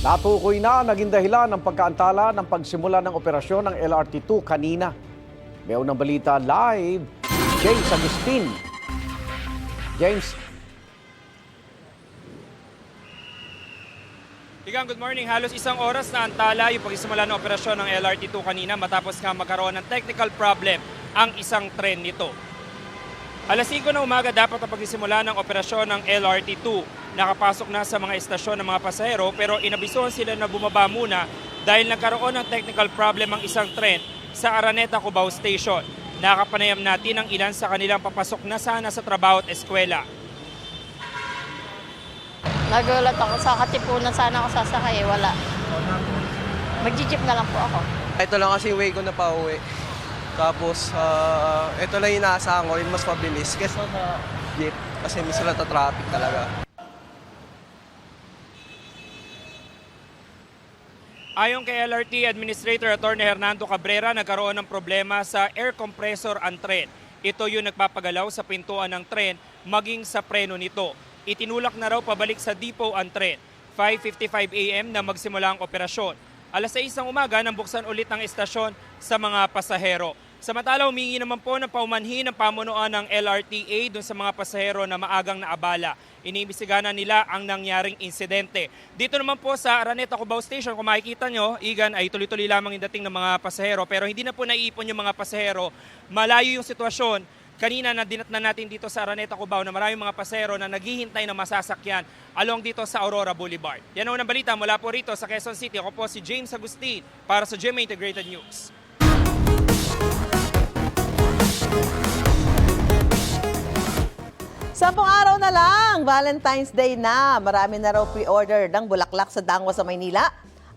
Natukoy na naging dahilan ng pagkaantala ng pagsimula ng operasyon ng LRT2 kanina. May unang balita live, James Agustin. James. Igang, good morning. Halos isang oras na antala yung pagsisimula ng operasyon ng LRT2 kanina matapos nga magkaroon ng technical problem ang isang tren nito. Alas 5 na umaga dapat ang pagsisimula ng operasyon ng LRT2. Nakapasok na sa mga estasyon ng mga pasahero pero inabisuhan sila na bumaba muna dahil nagkaroon ng technical problem ang isang tren sa Araneta, Cubao Station. Nakapanayam natin ang ilan sa kanilang papasok na sana sa trabaho at eskwela. Nagulat ako sa Katipunan, sana ako sasakay, wala. Mag-jeep na lang po ako. Ito lang kasi way ko na pauwi. Tapos, ito lang yung inaasahan ko, yung mas mabilis. Kasi sa jeep, kasi minsan nata-traffic talaga. Ayon kay LRT Administrator Attorney Hernando Cabrera, nagkaroon ng problema sa air compressor ang tren. Ito yung nagpapagalaw sa pintuan ng tren maging sa preno nito. Itinulak na raw pabalik sa depot ang tren. 5:55 AM na magsimula ang operasyon. Alas 6 ng umaga nang buksan ulit ang estasyon sa mga pasahero. Samantala, humingi naman po ng paumanhin ng pamunuan ng LRTA doon sa mga pasahero na maagang naabala. Iniimbestigahan nila ang nangyaring insidente. Dito naman po sa Araneta, Cubao Station, kung makikita nyo, Igan, ay tuloy-tuloy lamang yung dating ng mga pasahero. Pero hindi na po naiipon yung mga pasahero. Malayo yung sitwasyon. Kanina na dinatnan natin dito sa Araneta, Cubao na maraming mga pasahero na naghihintay ng masasakyan along dito sa Aurora Boulevard. Yan ang unang balita mula po rito sa Quezon City. Ako po si James Agustin para sa GMA Integrated News. Sampung araw na lang, Valentine's Day na. Marami na raw pre-order ng bulaklak sa Dangwa sa Maynila.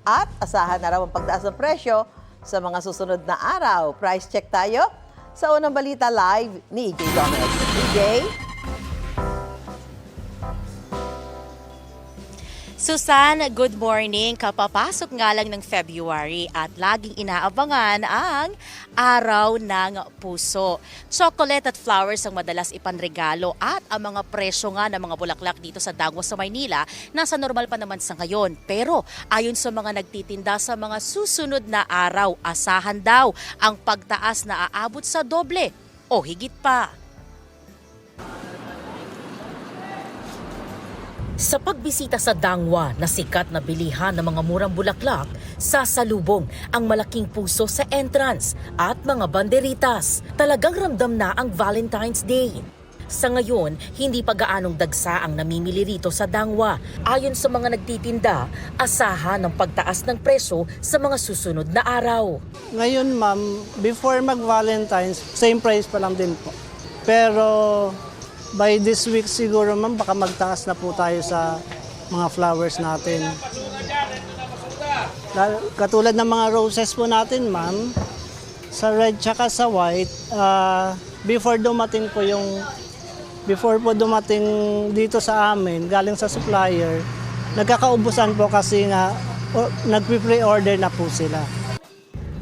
At asahan na raw ang pagtaas ng presyo sa mga susunod na araw. Price check tayo sa unang balita live ni EJ Gomez. EJ? Susan, good morning. Kapapasok nga lang ng February at laging inaabangan ang Araw ng Puso. Chocolate at flowers ang madalas ipanregalo at ang mga presyo nga ng mga bulaklak dito sa Dangwa sa Maynila nasa normal pa naman sa ngayon. Pero ayon sa mga nagtitinda sa mga susunod na araw, asahan daw ang pagtaas na aabot sa doble o higit pa. Sa pagbisita sa Dangwa na sikat na bilihan ng mga murang bulaklak, sasalubong ang malaking puso sa entrance at mga banderitas. Talagang ramdam na ang Valentine's Day. Sa ngayon, hindi pa gaanong dagsa ang namimili rito sa Dangwa. Ayon sa mga nagtitinda, asahan ang pagtaas ng presyo sa mga susunod na araw. Ngayon ma'am, before mag-Valentine's, same price pa lang din po. Pero by this week siguro ma'am, baka magtaas na po tayo sa mga flowers natin. Katulad ng mga roses po natin ma'am, sa red tsaka sa white, before po dumating dito sa amin, galing sa supplier, nagkakaubusan po kasi nga nagpe-pre-order na po sila.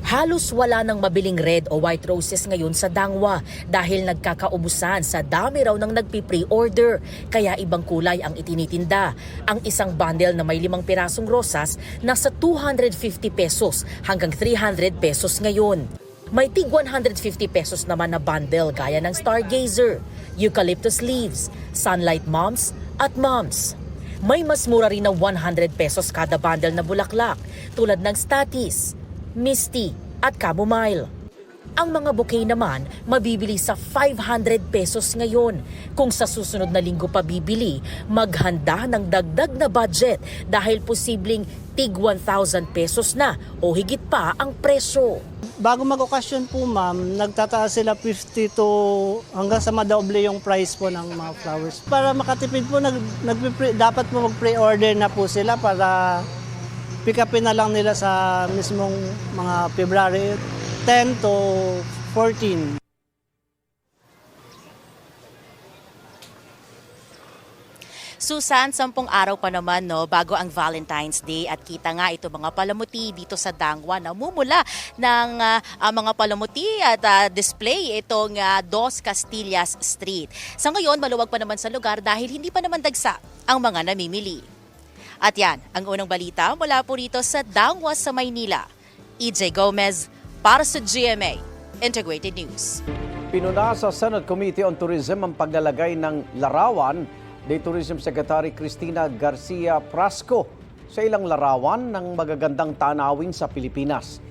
Halos wala nang mabiling red o white roses ngayon sa Dangwa dahil nagkakaubusan sa dami raw ng nagpi-pre-order. Kaya ibang kulay ang itinitinda. Ang isang bundle na may 5 pirasong rosas nasa 250 pesos hanggang 300 pesos ngayon. May tig 150 pesos naman na bundle gaya ng Stargazer, Eucalyptus Leaves, Sunlight Moms at Moms. May mas mura rin na 100 pesos kada bundle na bulaklak tulad ng Statis, Misty at Chamomile. Ang mga bouquet naman mabibili sa 500 pesos ngayon. Kung sa susunod na linggo pa bibili, maghanda ng dagdag na budget dahil posibleng tig 1,000 pesos na o higit pa ang presyo. Bago mag-okasyon po ma'am, nagtataas sila 50 to hanggang sa madoble yung price po ng mga flowers. Para makatipid po, dapat po mag-pre-order na po sila para pick upin na lang nila sa mismong mga February 10 to 14. Susan, 10 araw pa naman bago ang Valentine's Day at kita nga ito mga palamuti dito sa Dangwa na mumula ng mga palamuti at display itong Dos Castillas Street. Sa ngayon, maluwag pa naman sa lugar dahil hindi pa naman dagsa ang mga namimili. At yan, ang unang balita mula po rito sa Dangwa sa Maynila. EJ Gomez para sa GMA Integrated News. Pinuna sa Senate Committee on Tourism ang paglalagay ng larawan ni Tourism Secretary Cristina Garcia Prasco sa ilang larawan ng magagandang tanawin sa Pilipinas.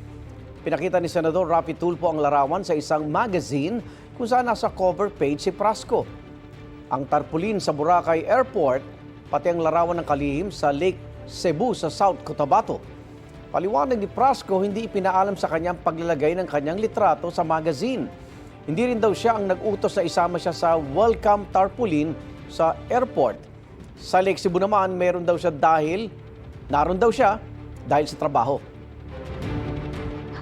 Pinakita ni Senador Rapi Tulfo ang larawan sa isang magazine kung saan nasa cover page si Prasco. Ang tarpaulin sa Boracay Airport, pati ang larawan ng kalihim sa Lake Cebu sa South Cotabato. Paliwanag ni Prasco, hindi ipinaalam sa kanyang paglalagay ng kanyang litrato sa magazine. Hindi rin daw siya ang nag-utos na isama siya sa welcome tarpaulin sa airport. Sa Lake Cebu naman, naroon daw siya dahil sa trabaho.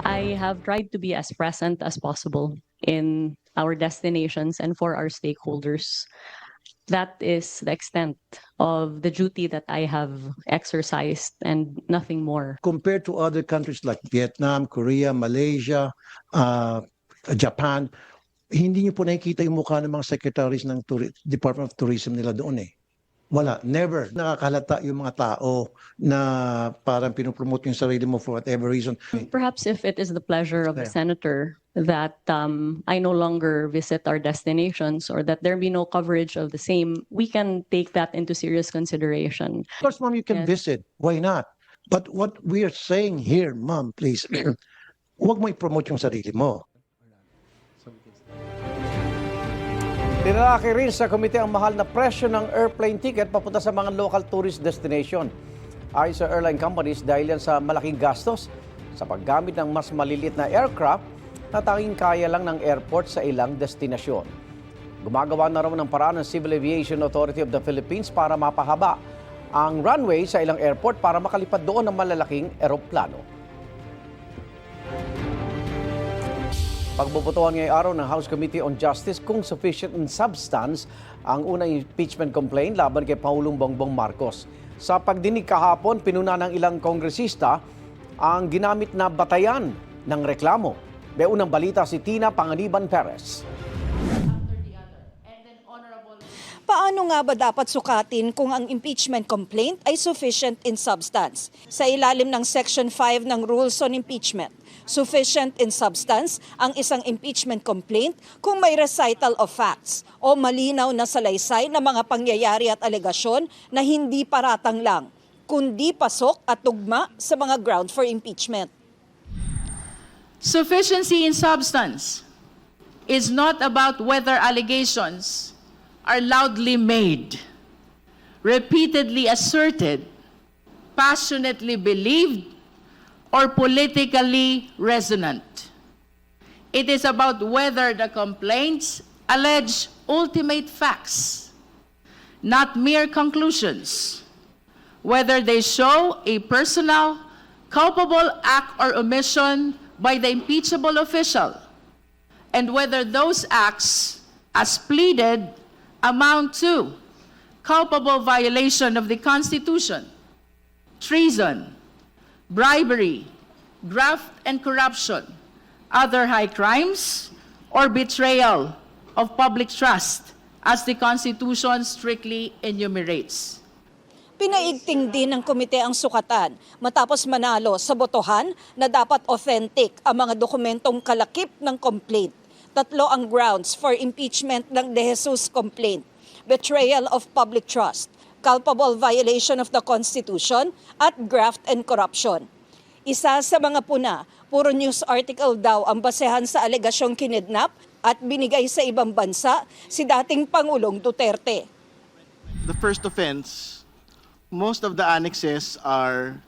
I have tried to be as present as possible in our destinations and for our stakeholders. That is the extent of the duty that I have exercised and nothing more. Compared to other countries like Vietnam, Korea, Malaysia, Japan, hindi niyo po nakikita yung mukha ng mga secretaries ng Department of Tourism nila doon eh. Wala, never. Nakakalata yung mga tao na parang pinopromote yung sarili mo for whatever reason. Perhaps if it is the pleasure of the senator that I no longer visit our destinations or that there be no coverage of the same, we can take that into serious consideration. Of course, ma'am, you can visit. Why not? But what we are saying here, ma'am, please, huwag mo i-promote yung sarili mo. Tinalaki rin sa komite ang mahal na presyo ng airplane ticket papunta sa mga local tourist destination. Ayon sa airline companies, dahil yan sa malaking gastos sa paggamit ng mas maliliit na aircraft na tanging kaya lang ng airport sa ilang destinasyon. Gumagawa na raw ng paraan ng Civil Aviation Authority of the Philippines para mapahaba ang runway sa ilang airport para makalipad doon ng malalaking eroplano. Pagbubutuhan ngayong araw ng House Committee on Justice kung sufficient in substance ang unang impeachment complaint laban kay Pangulong Bongbong Marcos. Sa pagdinig kahapon, pinuna ng ilang kongresista ang ginamit na batayan ng reklamo. May unang balita si Tina Panganiban Perez. Paano nga ba dapat sukatin kung ang impeachment complaint ay sufficient in substance? Sa ilalim ng Section 5 ng Rules on Impeachment, sufficient in substance ang isang impeachment complaint kung may recital of facts o malinaw na salaysay na mga pangyayari at alegasyon na hindi paratang lang, kundi pasok at tugma sa mga ground for impeachment. Sufficiency in substance is not about whether allegations are loudly made, repeatedly asserted, passionately believed, or politically resonant. It is about whether the complaints allege ultimate facts, not mere conclusions, whether they show a personal, culpable act or omission by the impeachable official, and whether those acts, as pleaded, amount to culpable violation of the Constitution, treason, bribery, graft and corruption, other high crimes, or betrayal of public trust, as the Constitution strictly enumerates. Pinaigting din ng komite ang sukatan matapos manalo sa botohan na dapat authentic ang mga dokumentong kalakip ng complaint. Tatlo ang grounds for impeachment ng De Jesus complaint: betrayal of public trust, culpable violation of the Constitution, at graft and corruption. Isa sa mga puna, puro news article daw ang basehan sa alegasyong kinidnap at binigay sa ibang bansa si dating Pangulong Duterte. The first offense, most of the annexes are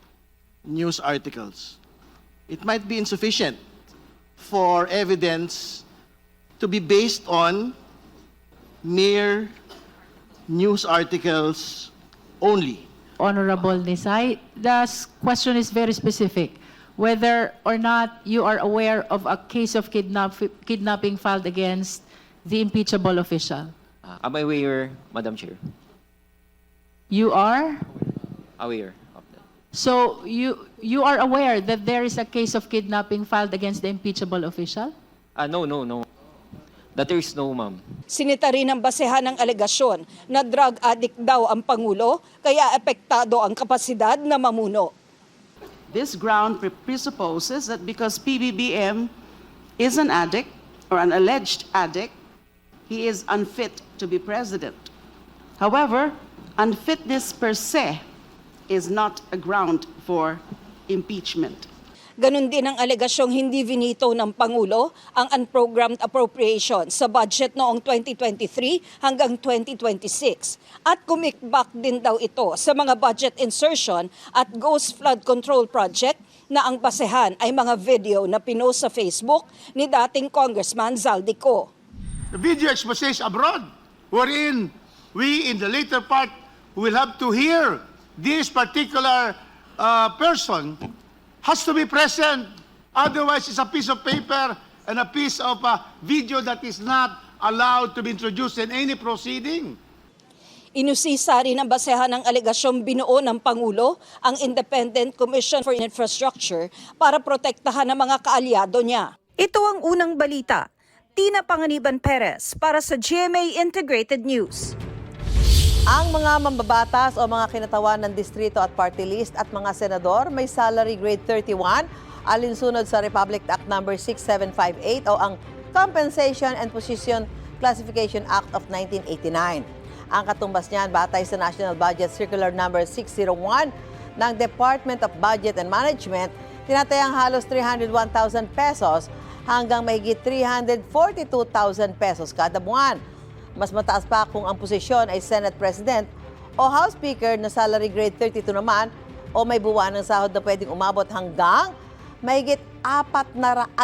news articles. It might be insufficient for evidence to be based on mere news articles only. Honorable Nisay, the question is very specific. Whether or not you are aware of a case of kidnapping filed against the impeachable official. I'm aware, Madam Chair. You are? Aware of that. So you are aware that there is a case of kidnapping filed against the impeachable official? No. That there is no, ma'am. Sinita rin ang basehan ng alegasyon na drug addict daw ang Pangulo, kaya apektado ang kapasidad na mamuno. This ground presupposes that because PBBM is an addict or an alleged addict, he is unfit to be president. However, unfitness per se is not a ground for impeachment. Ganon din ang alegasyong hindi vinito ng Pangulo ang unprogrammed appropriation sa budget noong 2023 hanggang 2026. At kumikbak din daw ito sa mga budget insertion at ghost flood control project na ang basehan ay mga video na pinost sa Facebook ni dating Congressman Zaldico. The video exposes abroad wherein we in the later part will have to hear this particular person has to be present. Otherwise, it's a piece of paper and a piece of video that is not allowed to be introduced in any proceeding. Inusisa rin ang basehan ng alegasyong binuo ng Pangulo ang Independent Commission for Infrastructure para protektahan ang mga kaalyado niya. Ito ang unang balita. Tina Panganiban Perez para sa GMA Integrated News. Ang mga mambabatas o mga kinatawan ng distrito at party list at mga senador may salary grade 31 alinsunod sa Republic Act No. 6758 o ang Compensation and Position Classification Act of 1989. Ang katumbas niyan batay sa National Budget Circular No. 601 ng Department of Budget and Management, tinatayang halos 301,000 pesos hanggang mahigit 342,000 pesos kada buwan. Mas mataas pa kung ang posisyon ay Senate President o House Speaker na salary grade 32 naman o may buwan ng sahod na pwedeng umabot hanggang mahigit 400,000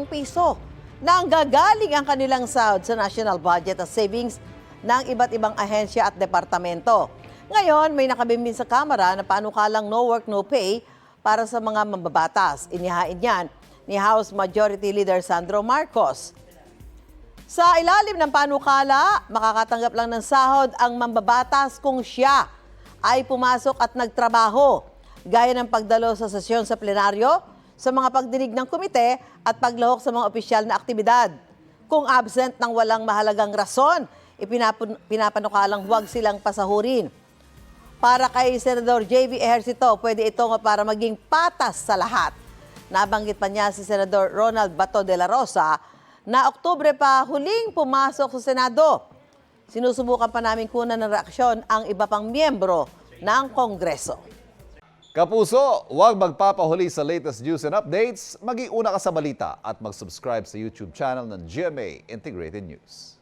piso na ang gagaling ang kanilang sahod sa National Budget at Savings ng iba't ibang ahensya at departamento. Ngayon, may nakabimbing sa Kamara na panukalang no work, no pay para sa mga mambabatas. Inihain yan ni House Majority Leader Sandro Marcos. Sa ilalim ng panukala, makakatanggap lang ng sahod ang mambabatas kung siya ay pumasok at nagtrabaho, gaya ng pagdalo sa sesyon sa plenaryo, sa mga pagdinig ng komite at paglahok sa mga opisyal na aktibidad. Kung absent ng walang mahalagang rason, pinapanukalang huwag silang pasahurin. Para kay Senador J.V. Ejercito, pwede ito para maging patas sa lahat. Nabanggit pa niya si Senador Ronald Bato de la Rosa na Oktubre pa huling pumasok sa Senado. Sinusubukan pa namin kunan ng reaksyon ang iba pang miyembro ng Kongreso. Kapuso, huwag magpapahuli sa latest news and updates. Mag-iuna ka sa balita at mag-subscribe sa YouTube channel ng GMA Integrated News.